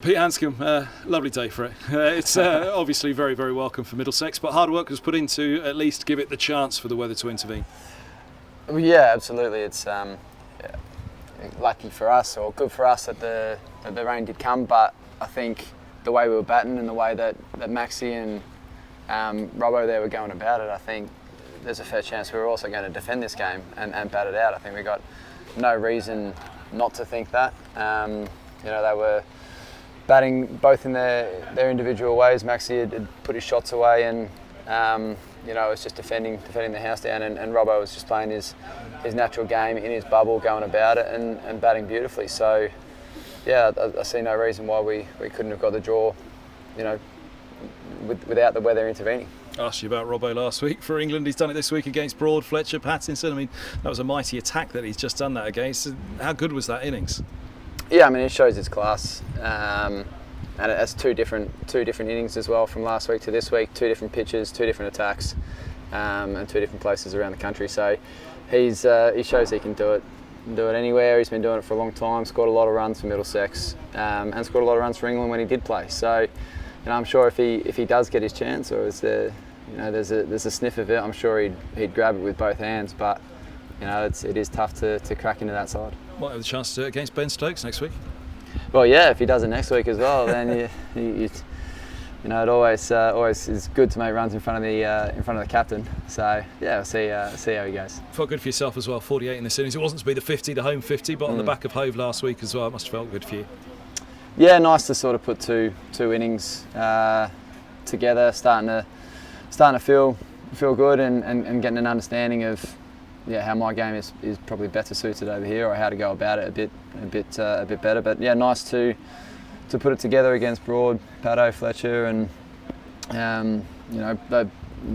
Pete Handscomb, lovely day for it. It's obviously very, very welcome for Middlesex, but hard work was put in to at least give it the chance for the weather to intervene. Well, yeah, absolutely. It's lucky for us, or good for us, that the rain did come. But I think the way we were batting and the way that Maxi and Robbo there were going about it, I think there's a fair chance we were also going to defend this game and bat it out. I think we got no reason not to think that. They were batting both in their individual ways. Maxi had put his shots away and was just defending the house down, and Robbo was just playing his natural game in his bubble, going about it and batting beautifully. So yeah, I see no reason why we couldn't have got the draw, without the weather intervening. I asked you about Robbo last week for England. He's done it this week against Broad, Fletcher, Pattinson. I mean, that was a mighty attack that he's just done that against. How good was that innings? Yeah, I mean, it shows its class, and it's two different innings as well, from last week to this week. Two different pitches, two different attacks, and two different places around the country. So he shows he can do it anywhere. He's been doing it for a long time. Scored a lot of runs for Middlesex, and scored a lot of runs for England when he did play. So I'm sure if he does get his chance, or there's a sniff of it, I'm sure he'd grab it with both hands. But it is tough to crack into that side. Might have the chance to do it against Ben Stokes next week. Well, yeah, if he does it next week as well, then it always is good to make runs in front of the captain. So yeah, we'll see how he goes. Felt good for yourself as well. 48 in this innings. It wasn't to be the 50, the home 50, but on the back of Hove last week as well. It must have felt good for you. Yeah, nice to sort of put two innings together, starting to feel good and getting an understanding of how my game is probably better suited over here, or how to go about it a bit better. But yeah, nice to put it together against Broad, Paddo, Fletcher, and the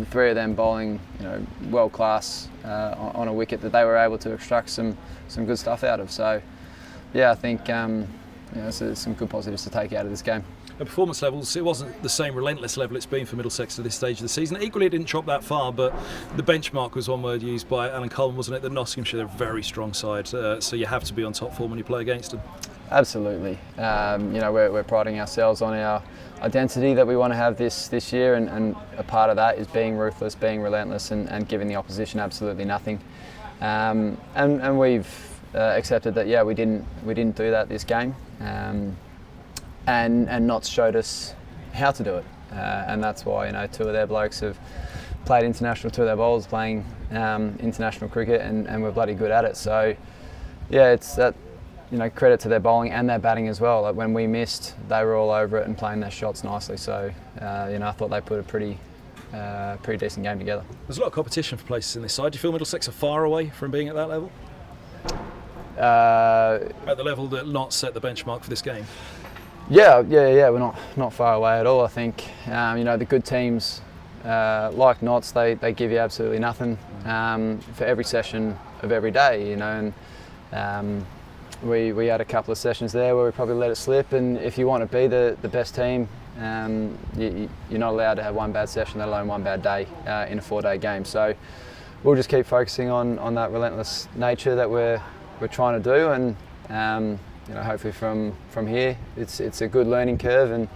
three of them bowling world class on a wicket that they were able to extract some good stuff out of. So yeah, I think so some good positives to take out of this game. At performance levels, it wasn't the same relentless level it's been for Middlesex at this stage of the season. Equally, it didn't drop that far, but the benchmark was one word used by Alan Coleman, wasn't it? That Nottinghamshire, they're a very strong side, so you have to be on top form when you play against them. Absolutely. We're priding ourselves on our identity that we want to have this year, and a part of that is being ruthless, being relentless, and giving the opposition absolutely nothing. And we've accepted that. Yeah, we didn't do that this game. And Notts showed us how to do it, and that's why two of their blokes have played international, two of their bowlers playing international cricket, and we're bloody good at it. So yeah, it's that credit to their bowling and their batting as well. Like when we missed, they were all over it and playing their shots nicely. So I thought they put a pretty decent game together. There's a lot of competition for places in this side. Do you feel Middlesex are far away from being at that level? At the level that Notts set the benchmark for this game? Yeah, we're not far away at all. I think the good teams like Notts, they give you absolutely nothing for every session of every day, and we had a couple of sessions there where we probably let it slip. And if you want to be the best team, you're not allowed to have one bad session, let alone one bad day in a 4-day game. So we'll just keep focusing on that relentless nature that we're trying to do, and hopefully from here, it's a good learning curve and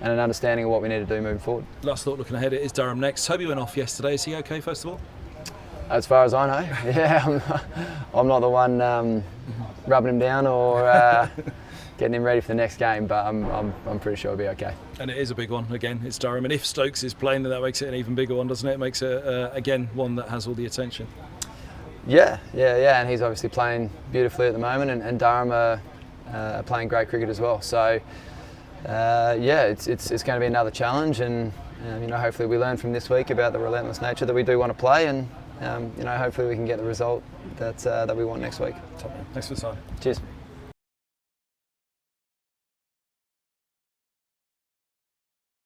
an understanding of what we need to do moving forward. Last thought looking ahead, it is Durham next. Toby went off yesterday. Is he okay, first of all? As far as I know, yeah. I'm not the one rubbing him down or getting him ready for the next game, but I'm pretty sure he'll be okay. And it is a big one. Again, it's Durham, and if Stokes is playing, then that makes it an even bigger one, doesn't it? It makes it again one that has all the attention. Yeah, and he's obviously playing beautifully at the moment, and Durham are playing great cricket as well. So it's going to be another challenge, and hopefully we learn from this week about the relentless nature that we do want to play, and hopefully we can get the result that we want next week. Top man. Thanks for the time. Cheers.